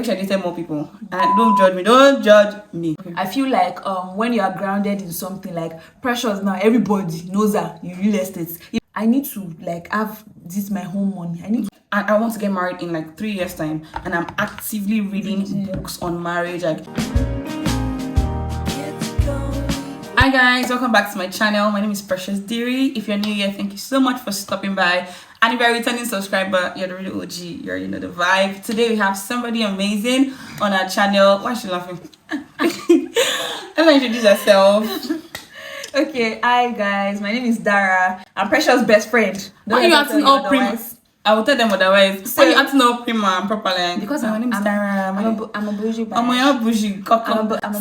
wish I dated more people. And don't judge me. Don't judge me. Okay. I feel like when you are grounded in something like Precious now, everybody knows that in real estate. I need to like have this my home money. And I want to get married in like 3 years time, and I'm actively reading books on marriage. Like, hi guys, welcome back to my channel. My name is Precious Diri. If you're new here, thank you so much for stopping by. And if you're a returning subscriber, you're the real OG. You already know the vibe. Today we have somebody amazing on our channel. Why is she laughing? Let her introduce herself. Okay, hi guys, my name is Dara. I'm Precious' best friend. Why are you acting all prima? I will tell them otherwise. So, why are you acting all prima and properly? Because my name is Dara. I'm a bougie. I'm a bougie.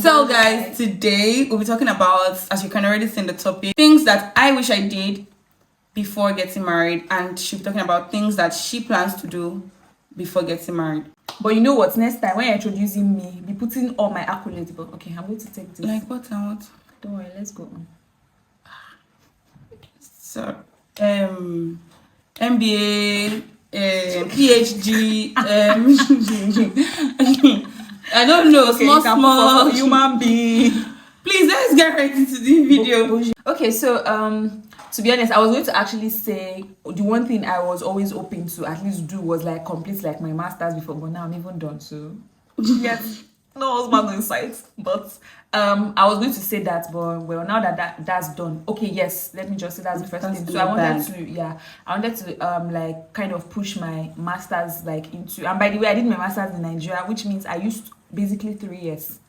So guys, today we'll be talking about, as you can already see in the topic, things that I wish I did before getting married, and she'll be talking about things that she plans to do before getting married. But you know what? Next time when you're introducing me, be putting all my accolades. But okay, I'm going to take this. Like what and what? Don't worry, let's go on. So, MBA, PhD, I don't know, okay, small human being. Please, let's get right into the video. Okay, so to be honest, I was going to actually say the one thing I was always hoping to at least do was like complete like my master's before, but now I'm even done. So yes, no husband in sight. But I was going to say that, but well, now that that's done, okay, yes, let me just say that's the first thing. So I wanted to like kind of push my master's like into, and by the way, I did my master's in Nigeria, which means I used basically 3 years.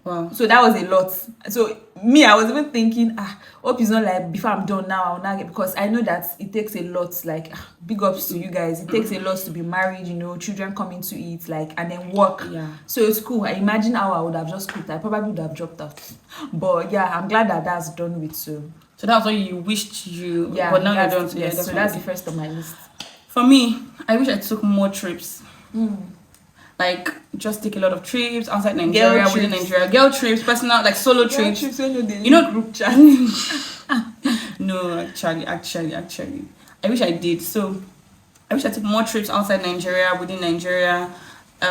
Wow. So that was a lot. So me, I was even thinking, hope it's not like before I'm done now, I'll not get, because I know that it takes a lot, like big ups to you guys. It takes a lot to be married, you know, children come into it, like, and then work. Yeah. So it's cool. I imagine how I would have just quit. I probably would have dropped out. But yeah, I'm glad that that's done with. So that's what you wished you, yeah, but now you're done. Yes, so that's the first on my list. For me, I wish I took more trips. Like, just take a lot of trips outside Nigeria, within Nigeria. Girl trips, personal, like solo trips. You know, group chat. No, actually. I wish I did. So, I wish I took more trips outside Nigeria, within Nigeria,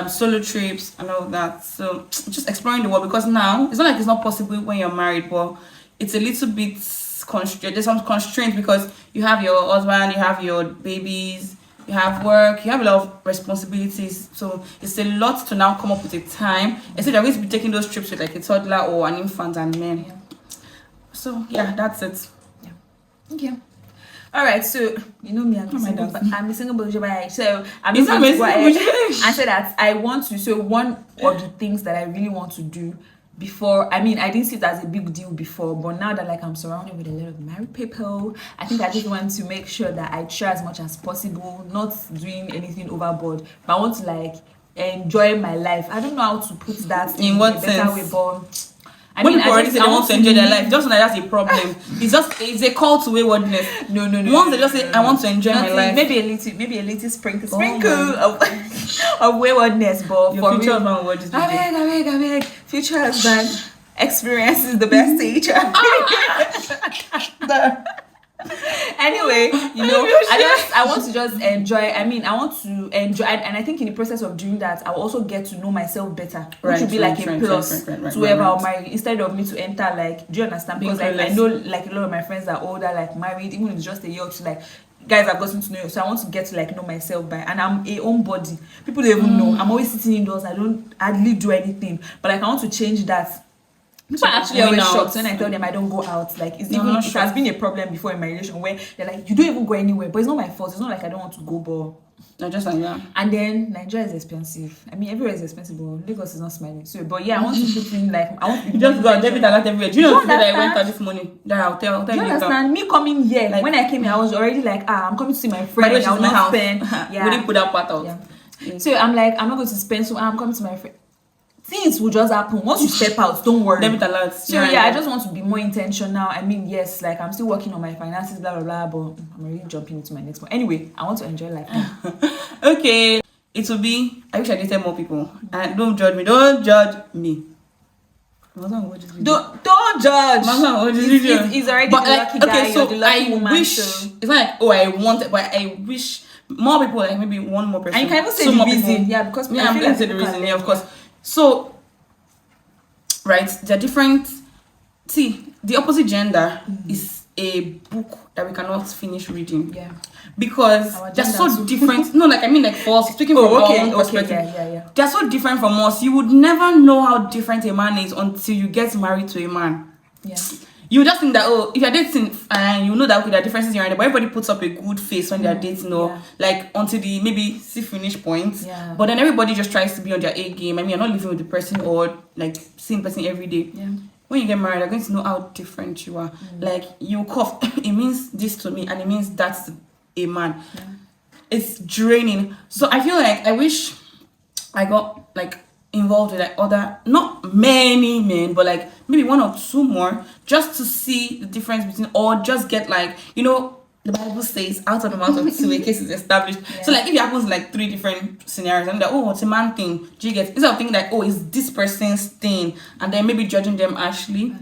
solo trips and all that. So, just exploring the world, because now, it's not like it's not possible when you're married, but it's a little bit constrained. There's some constraints because you have your husband, you have your babies, you have work, you have a lot of responsibilities, so it's a lot to now come up with a time. Instead, you're going to be taking those trips with like a toddler or an infant and men. Yeah. So yeah, that's it. Yeah. Okay. All right. So you know me, I'm a single bougie. So I'm just going to go ahead and say that I want to. So one of the things that I really want to do before, I mean, I didn't see it as a big deal before, but now that like I'm surrounded with a lot of married people, I think I just want to make sure that I try as much as possible, not doing anything overboard, but I want to like enjoy my life. I don't know how to put that in what better way, but when people already say they want to enjoy their life, just like that's a problem. It's a call to waywardness. No. Once they just say, I want to enjoy my life, maybe a little sprinkle of waywardness, but your for future real, husband, I beg, future husband, experience is the best teacher. Anyway, you know, I want to just enjoy. I mean, I want to enjoy, and I think in the process of doing that, I will also get to know myself better, which would be like a plus to whoever I'll marry, instead of me to enter like, do you understand? Because like, I know like a lot of my friends that are older, like married, even if it's just a year or two, like guys I've gotten to know you, so I want to get to like know myself by, and I'm a homebody. People don't even know. I'm always sitting indoors. I don't hardly do anything, but like I want to change that. People are actually always shocked when I tell them I don't go out. Like it has been a problem before in my relation where they're like, you don't even go anywhere, but it's not my fault. It's not like I don't want to go, but no, just like that. And then Nigeria is expensive. I mean, everywhere is expensive, but Lagos is not smiling. So, but yeah, I want to put in like, I want to you just go and debit a lot everywhere. Do you know that I went out this morning? That I'll tell you. Do you understand? Me coming here, like when I came here, I was already like, I'm coming to see my friend. I will not spend. Yeah. We didn't put that part out. Yeah. So I'm like, I'm not going to spend. So I'm coming to my friend. Things will just happen once you step out. Don't worry. Debit alert. So yeah, I just want to be more intentional. I mean, yes, like I'm still working on my finances, blah blah blah. But I'm already jumping into my next one. Anyway, I want to enjoy life now. Okay, it will be. I wish I dated more people. And don't judge me. Don't judge me. Don't judge. He's already the lucky guy. Okay, so the lucky woman, wish. so. It's not like I want it, but I wish more people, like maybe one more person. And you can even say the reason. Yeah, because I'm going to say the reason. Yeah, of course. So, right, they're different. See, the opposite gender is a book that we cannot finish reading. Yeah. Because they're so different. No, like I mean, like for us, speaking from our own perspective, yeah. they're so different from us. You would never know how different a man is until you get married to a man. Yeah. You just think that, oh, if you're dating and you know that okay, there are differences here and there, but everybody puts up a good face when they're dating, or like until the maybe see finish point. Yeah. But then everybody just tries to be on their A game. I mean, you're not living with the person or like seeing person every day. Yeah. When you get married, you're going to know how different you are. Like you cough, it means this to me, and it means that's a man. Yeah. It's draining. So I feel like I wish I got like involved with like other, not many men, but like maybe one or two more, just to see the difference between, or just get like, you know, the Bible says out of the mouth of two a case is established. Yeah. So like if it happens like 3 different scenarios, and like, oh, it's a man thing, do you get, instead of thinking like, oh, it's this person's thing, and then maybe judging them harshly.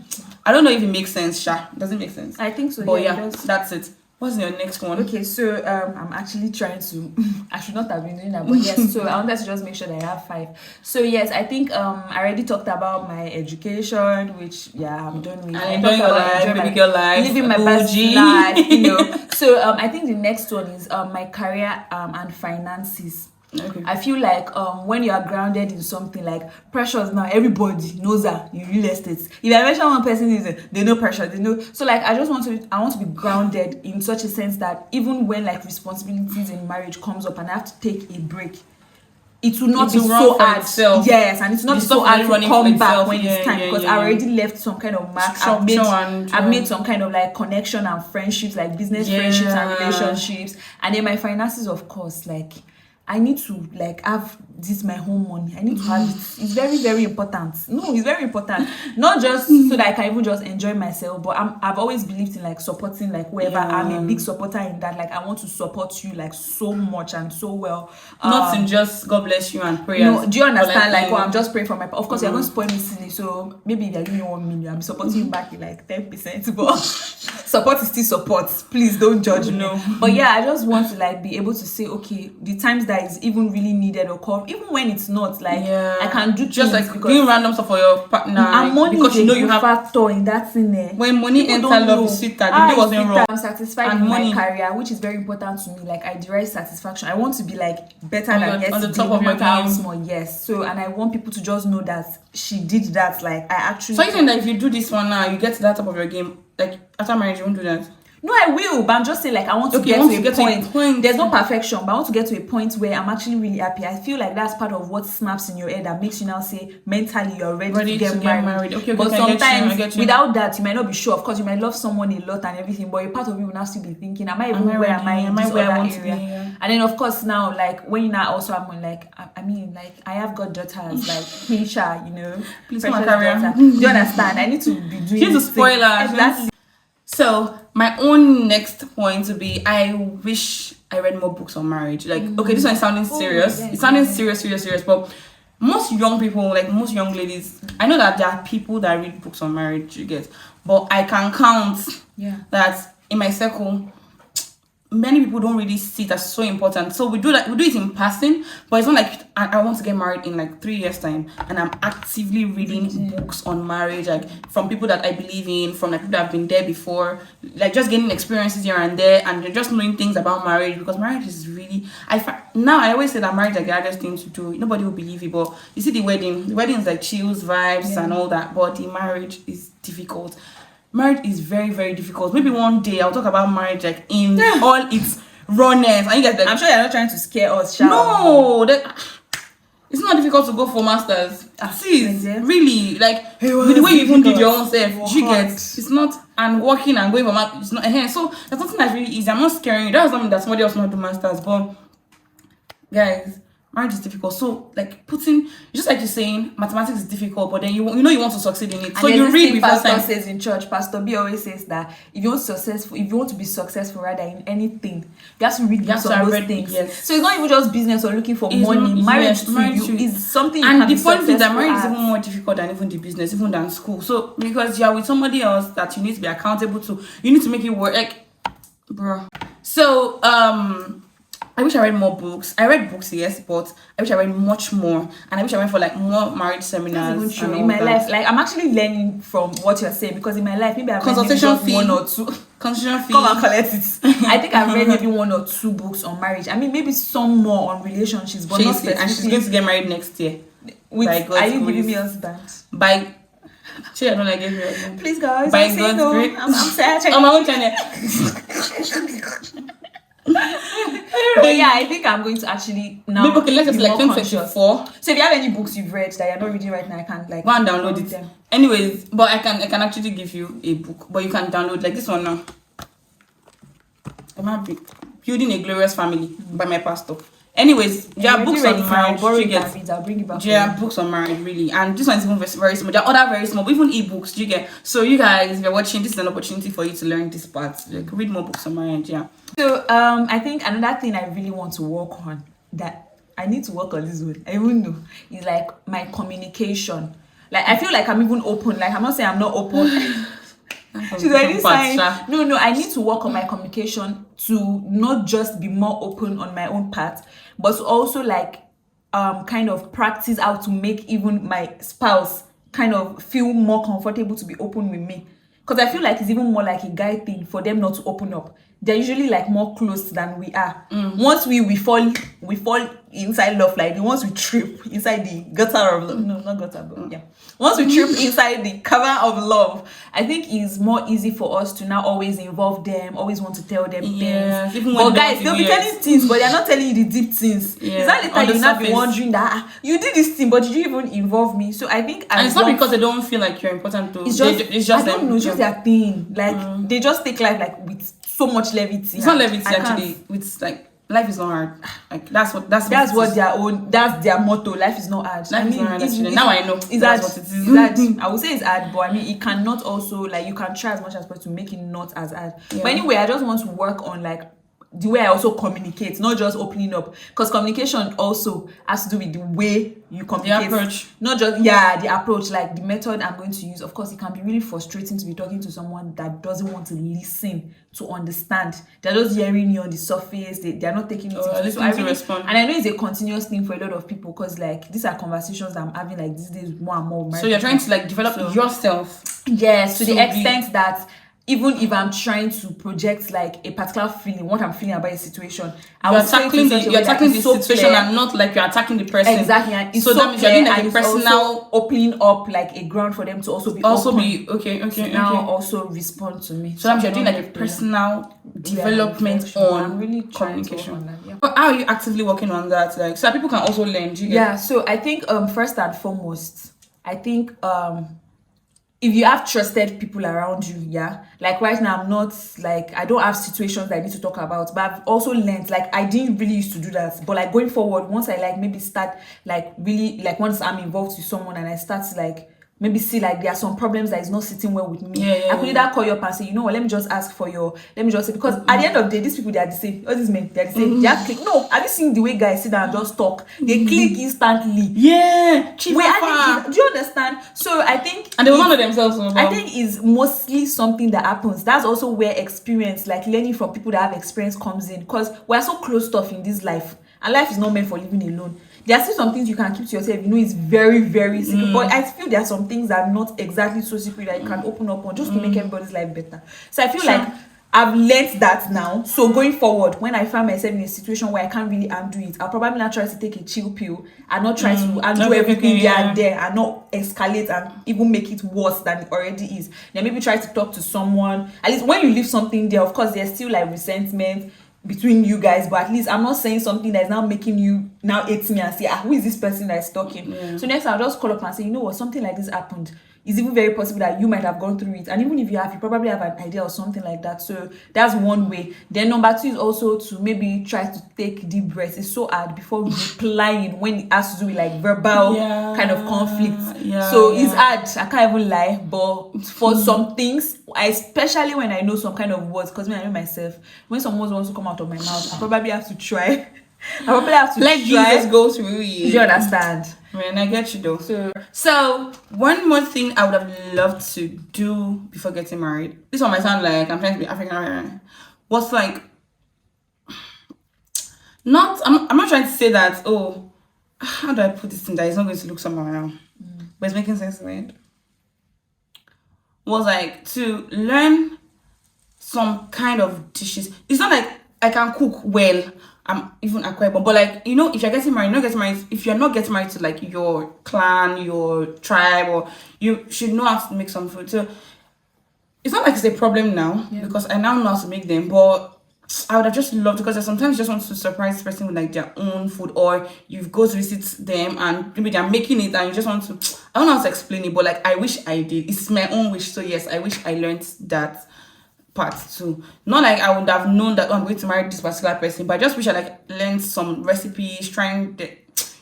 I don't know if it makes sense, Sha. Does it make sense? I think so. But yeah, that's it. What's your next one? Okay, so I'm actually trying to I should not have been doing that, but yes, so I wanted to just make sure that I have 5. So yes, I think I already talked about my education, which I'm done with. And enjoying your life, living your life, living my best life, you know. So I think the next one is my career and finances. Okay. I feel like when you are grounded in something, like Precious now, everybody knows that in real estate. If I mention one person, they know Precious, they know. So like I want to be grounded in such a sense that even when like responsibilities in marriage comes up and I have to take a break, it will not be so hard. Itself. Yes, and it's not so hard to come back when it's time, because I already left some kind of mark. I've made some kind of like connection and friendships, like business friendships and relationships. And then my finances, of course, like I need to like have this my home money. I need to have it. It's very, very important. No, it's very important. Not just so that I can even just enjoy myself, but I've always believed in like supporting like whoever. I'm a big supporter in that. Like I want to support you like so much and so well. Not in just God bless you and prayers. No, do you understand? Like I'm just praying for my. Of course, you're going to spoil me silly. So maybe if you're giving me 1 million, I'm supporting you back in like 10%. But support is still support. Please don't judge me. But yeah, I just want to like be able to say, okay, the times that is even really needed or called, even when it's not, like I can do just like doing random stuff for your partner, and money because you know you have factor in that thing there. When money enters, love is sweeter. The day wasn't wrong. I'm satisfied in my career, which is very important to me. Like I derive satisfaction. I want to be like better than on the top of your game. Yes. So and I want people to just know that she did that. Like I actually. So you think that if you do this one now, you get to that top of your game. Like after marriage, you won't do that. No, I will, but I'm just saying, like, I want to get to a point. There's no perfection, but I want to get to a point where I'm actually really happy. I feel like that's part of what snaps in your head that makes you now say, mentally, you're ready to get married. Okay, but sometimes, without that, you might not be sure. Of course, you might love someone a lot and everything, but a part of you will now still be thinking, am I even where am I in this other area? Yeah. And then, of course, now, like, when you now also, I'm like, I mean, like, I have got daughters, like, Keisha, you know, please, my career. Do you understand? I need to be doing Here's a spoiler. Exactly. So my own next point would be, I wish I read more books on marriage. Like, okay, this one is sounding serious. It's sounding serious, but most young people, like most young ladies, I know that there are people that read books on marriage, you get, but I can count that in my circle, many people don't really see it as so important. So we do it in passing, but it's not like I want to get married in like 3 years time and I'm actively reading books on marriage, like from people that I believe in, from like people that have been there before, like just getting experiences here and there, and just knowing things about marriage, because marriage is really, now I always say that marriage is like the hardest thing to do. Nobody will believe it, but you see the wedding is like chills, vibes and all that, but the marriage is difficult. Marriage is very, very difficult. Maybe one day I'll talk about marriage like in all its rawness. And you guys, like, I'm sure you're not trying to scare us, shall no, it's not difficult to go for masters. See, really, like with the way you even did your own self, you get, it's not, and working and going for masters, it's not. So that's something that's really easy. I'm not scaring you. That's something that somebody else might do masters, but guys, marriage is difficult. So like just like you're saying, mathematics is difficult, but then you know you want to succeed in it. And so you read before Pastor time. says in church, Pastor B always says that if you want to be successful rather in anything, you have to read books on those things. Yes. So it's not even just business or looking for money. Marriage is something you can be successful at. And the point is that marriage is even more difficult than even the business, even than school. So because you are with somebody else that you need to be accountable to, you need to make it work. Like, bro. So I wish I read more books. I read books, yes, but I wish I read much more, and I wish I went for like more marriage seminars. That's even true. In my life, like I'm actually learning from what you're saying, because in my life maybe I've read maybe one or two. Consultation fee. Come and collect it. I think I've read maybe 1 or 2 books on marriage. I mean, maybe some more on relationships, but not specifically. And she's going to get married next year. Are you giving me a husband? I don't like giving you. Please, guys. By God's grace. I'm sad. On my own channel. But yeah, I think I'm going to actually now. Maybe okay, let's just like 2024. So if you have any books you've read that you're not reading right now, I can't like go and download it. Them. Anyways, but I can actually give you a book, but you can download like this one now. I'm happy. Building a Glorious Family by my pastor. Anyways, there are books on marriage. I'll bring it back. There are books on marriage, really, and this one is even very small. There are other very small, but even ebooks. Do you get? So you guys, if you're watching, this is an opportunity for you to learn this part. Like, read more books on marriage. Yeah. So I think another thing I really want to work on, that I need to work on this one, I even know, is like my communication. Like I feel like I'm even open. Like I'm not saying I'm not open. She's already saying no, I need to work on my communication to not just be more open on my own part, but to also like kind of practice how to make even my spouse kind of feel more comfortable to be open with me. Because I feel like it's even more like a guy thing for them not to open up. They're usually like more close than we are. Once we fall inside love, like once we trip inside the gutter of love. No, not gutter, but yeah. Once we trip inside the cover of love, I think it's more easy for us to now always involve them, always want to tell them things. But guys, they'll be telling things, but they're not telling you the deep things. Yeah. Is that the time you now be wondering that you did this thing, but did you even involve me? So I think, and it's not because they don't feel like you're important to. It's just I don't know, it's just their thing. Like they just take life like with so much levity. It's not levity actually. It's like life is not hard. Like that's what their motto. Life is not hard. Life is not hard actually. Now I know. That's what it is. It's hard. I would say it's hard, but I mean it cannot also like you can try as much as possible to make it not as hard. Yeah. But anyway, I just want to work on like the way I also communicate, not just opening up, because communication also has to do with the way you communicate. The approach. Not just the approach, like the method I'm going to use. Of course, it can be really frustrating to be talking to someone that doesn't want to listen, to understand. They're just hearing you on the surface. They're not taking it into so I really respond. And I know it's a continuous thing for a lot of people, because like these are conversations that I'm having like these days more and more. So you're trying to like develop yourself. Yes, to the extent that even if I'm trying to project like a particular feeling, what I'm feeling about a situation, you're tackling the situation and not like you're attacking the person. Exactly, and it's so that means you're doing like a personal opening up like a ground for them to also be okay. Also respond to me. So that means you're doing like a personal development on I'm really communication. On that, yeah. But how are you actively working on that? Like so that people can also learn? So I think first and foremost, I think if you have trusted people around you, like right now I'm not like I don't have situations that I need to talk about, but I've also learned like I didn't really used to do that, but like going forward, once I like maybe start like really like once I'm involved with someone and I start to like maybe see like there are some problems that is not sitting well with me, I could either call you up and say, you know what, let me just say, because at the end of the day, these people, they are the same. All these men, they are the same. They have click. No, have you seen the way guys sit down and just talk? They click instantly. Do you understand? So I think, and they will not know themselves. I think is mostly something that happens. That's also where experience, like learning from people that have experience, comes in, because we're so close stuff in this life, and life is not meant for living alone. There are still some things you can keep to yourself. You know, it's very, very secret. But I feel there are some things that are not exactly so secret that you can open up on just to make everybody's life better. So I feel like I've learned that now. So going forward, when I find myself in a situation where I can't really undo it, I'll probably not try to take a chill pill and not try to undo everything there and not escalate and even make it worse than it already is. Then maybe try to talk to someone. At least when you leave something there, of course, there's still like resentment between you guys, but at least I'm not saying something that is now making you now hate me and say, who is this person that is talking? So next I'll just call up and say, you know what, something like this happened. It's even very possible that you might have gone through it, and even if you have, you probably have an idea or something like that. So that's one way. Then number 2 is also to maybe try to take deep breaths. It's so hard before replying when it has to do with like verbal kind of conflict. So it's hard, I can't even lie, but for some things, especially when I know some kind of words, because when I know myself, when some words wants to come out of my mouth, I probably have to try. Let Jesus go through you. Do you understand? Man, I get you though. So one more thing I would have loved to do before getting married. This one might sound like I'm trying to be African. What's like, I'm not trying to say that, oh, how do I put this thing that it's not going to look somehow now? But it's making sense in my head. Was like to learn some kind of dishes. It's not like I can cook well. I'm even acquirable, but like, you know, if you're getting married, if you're not getting married to like your clan, your tribe, or you should know how to make some food. So it's not like it's a problem now, because I now know how to make them, but I would have just loved, because sometimes you just want to surprise this person with like their own food, or you go to visit them and maybe they're making it and you just want to, I don't know how to explain it, but like I wish I did. It's my own wish. So yes, I wish I learned that part too. Not like I would have known that, oh, I'm going to marry this particular person, but I just wish I like learned some recipes, trying the,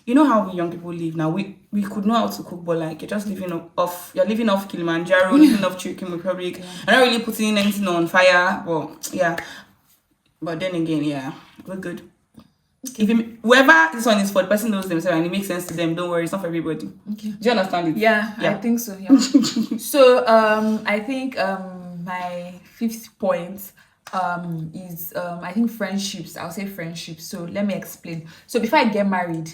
you know how we young people live now. We could know how to cook, but like you're just living off Kilimanjaro, living off Chicken Republic. I'm not really putting anything on fire, but yeah. But then again, yeah, we're good. If whoever this one is for, the person knows themselves and it makes sense to them, don't worry, it's not for everybody. Okay. Do you understand it? Yeah. I think so. Yeah. So I think my fifth point is I think friendships. I'll say friendships. So let me explain. So before I get married,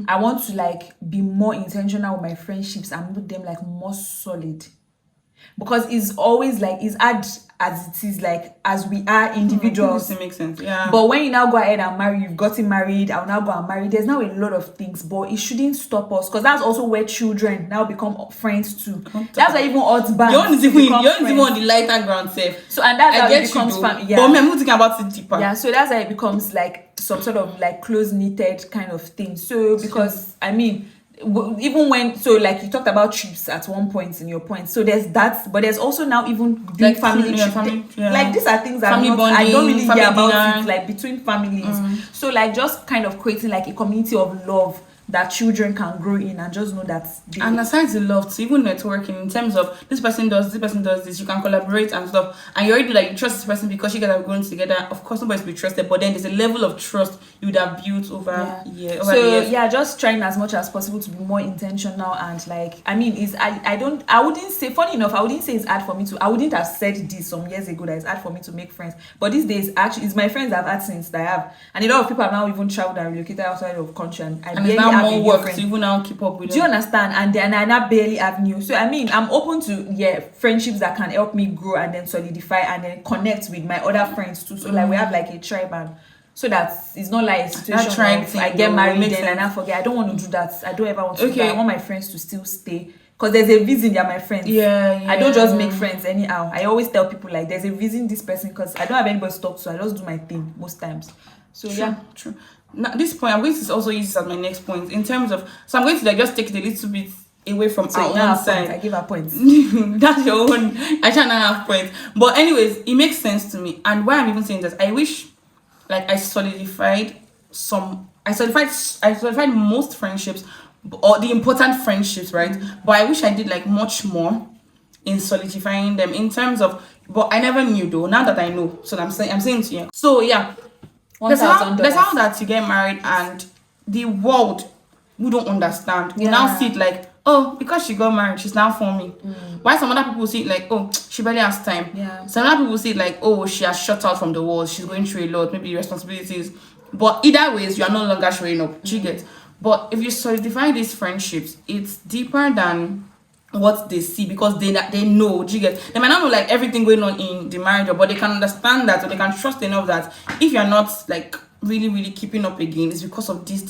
I want to like be more intentional with my friendships and make them like more solid, because it's always like, it's hard as it is, like as we are individuals. It makes sense, yeah. But when you now go ahead and marry, you've gotten married, I'll now go and marry, there's now a lot of things, but it shouldn't stop us, because that's also where children now become friends too. That's why even husbands, you want even on the lighter ground safe. So and that's how it becomes family. Yeah. But I'm not thinking about it deeper. Yeah, so that's how it becomes like some sort of like close knitted kind of thing. So because I mean, even when, so like you talked about trips at one point in your point, so there's that, but there's also now even doing like family trips, like these are things that I don't really hear about it, like between families. So like just kind of creating like a community of love that children can grow in, and just know that and aside the love, to even networking in terms of this person does this, you can collaborate and stuff, and you already like you trust this person because you guys are growing together. Of course nobody's be trusted, but then there's a level of trust you would have built over years. Yeah, just trying as much as possible to be more intentional. And like I mean, I wouldn't say, funny enough, I wouldn't say it's hard for me to, I wouldn't have said this some years ago that it's hard for me to make friends, but these days actually it's my friends I've had since that I have, and a lot of people have now even traveled and relocated outside of country, and it's now more work to even now keep up with. Do you understand? And then I now barely have new. So I mean, I'm open to friendships that can help me grow and then solidify and then connect with my other friends too. So like we have like a tribe, and so that it's not like a situation where I get married and I forget. I don't want to do that. I don't ever want to do that. I want my friends to still stay, because there's a reason they're my friends. I don't just make friends anyhow. I always tell people like there's a reason this person, because I don't have anybody to talk to. I just do my thing most times. So true. Now, this point, I'm going to also use this as my next point in terms of, so I'm going to like just take it a little bit away from our own side. I give her points. That's your own. I try not have points. But anyways, it makes sense to me. And why I'm even saying that, I wish like I solidified most friendships, or the important friendships, right? But I wish I did like much more in solidifying them in terms of, but I never knew though. Now that I know, so I'm saying to you. So yeah. There's how that you get married and the world who don't understand will now see it like, oh, because she got married, she's now forming. Why some other people see it like, oh, she barely has time. Some other people see it like, oh, she has shut out from the world, she's going through a lot, maybe responsibilities. But either ways, you are no longer showing up. You get. But if you solidify these friendships, it's deeper than what they see, because they know. You get. They might not know like everything going on in the marriage, but they can understand that, or they can trust enough that if you're not like really keeping up again, it's because of this.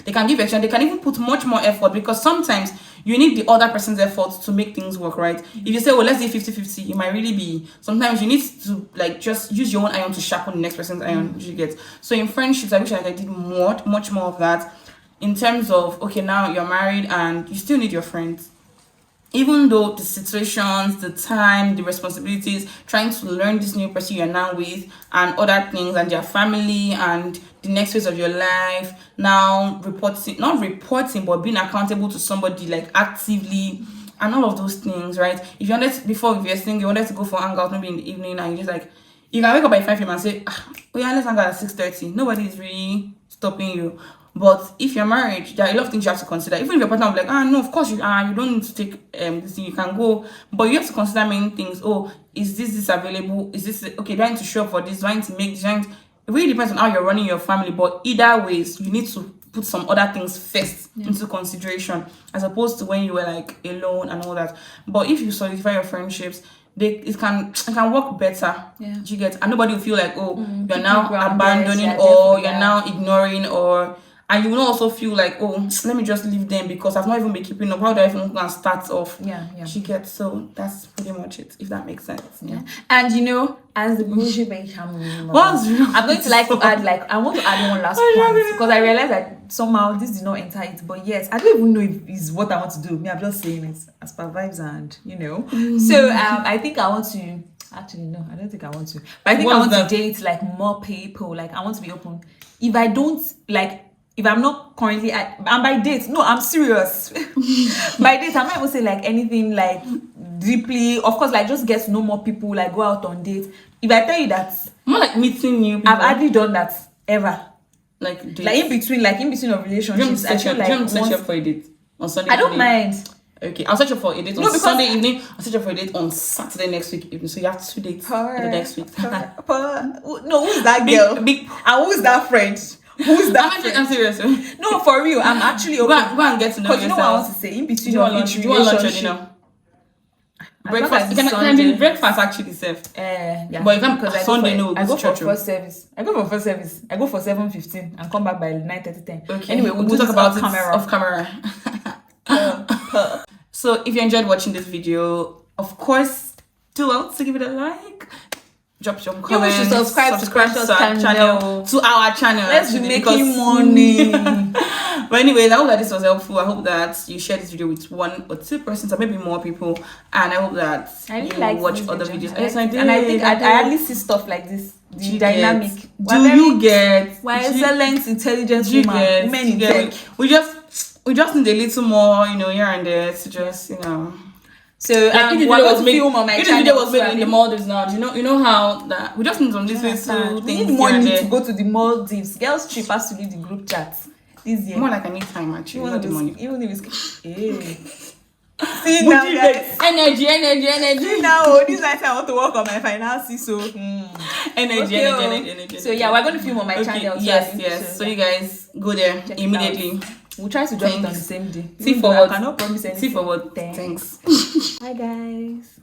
They can give action. They can even put much more effort, because sometimes you need the other person's effort to make things work, right? If you say, well, let's do 50-50, it might really be, sometimes you need to like just use your own iron to sharpen the next person's iron. You get. So in friendships, I wish I did much more of that, in terms of, okay, now you're married and you still need your friends. Even though the situations, the time, the responsibilities, trying to learn this new person you're now with, and other things, and their family, and the next phase of your life, now not reporting, but being accountable to somebody, like actively, and all of those things, right? If you wanted to, before, if you're single, you wanted to go for hangout maybe in the evening, and you just like, you can wake up by 5 a.m. and say, oh yeah, let's hang out at 6:30. Nobody is really stopping you. But if you're married, there are a lot of things you have to consider. Even if your partner will be like, no, of course you don't need to take this thing, you can go. But you have to consider many things. Oh, is this available? Is this okay? Do I need to show up for this? Do I need to make this? it really depends on how you're running your family. But either ways, you need to put some other things first into consideration, as opposed to when you were like alone and all that. But if you solidify your friendships, it can work better. You get, and nobody will feel like, oh, you're now abandoning or you're now ignoring, or and you will also feel like, oh, let me just leave them because I've not even been keeping up. How do I even gonna start off? You get, so that's pretty much it, if that makes sense. And you know, as the bougie baby, I'm going to I want to add one last point, because I realized that somehow this did not enter it. But yes, I don't even know if it's what I want to do. I'm just saying it as per vibes, and you know. So I think I want to. Actually, no, I don't think I want to. But I think I want to date like more people. Like I want to be open. If I don't like. If I'm not currently and by date, no, I'm serious. By date, I'm not even saying like anything like deeply. Of course, like just get to know more people, like go out on dates. If I tell you that, more like meeting new people. I've hardly done that ever. Like dates. Like in between of relationships. Do you want to search up for a date on Sunday? I don't mind. Okay, I'll search up for a date on Sunday evening. I'll search up for a date on Saturday next week evening. So you have 2 dates in the next week. No, who's that girl? And who's that friend? Who's that? I'm serious. No, for real. I'm actually go and get to know yourself. You know what I want to say? In between of each relationship. Do you want lunch or dinner? Breakfast. Can be breakfast actually, safe. Yeah. But you can't because Sunday no. I go for first service. I go for 7:15 and come back by 9:30. Okay. Anyway, we'll talk about it off camera. So if you enjoyed watching this video, of course, do well to give it a like. Drop some comments. You should subscribe to our channel. Let's be making money. But anyways, I hope that this was helpful. I hope that you share this video with 1 or 2 persons, or maybe more people. And I hope that you watch other videos. Yes, I did. And I think I hardly see stuff like this. The dynamic. We're excellent, intelligent women in tech. We just need a little more, here and there to just, So like if the video was made in the Maldives now, you know how that we just need some little things. We need money to go to the Maldives. Girls trip has to leave the group chat this year. More like I need time actually. Not the money. Even if it's See now, guys. Energy. See now, this night I want to work on my finances. So energy. So yeah, we're going to film on my channel. Yes. So you guys go there immediately. We'll try to drop it on the same day. See forward. I cannot promise anything. See forward. Thanks. Bye guys.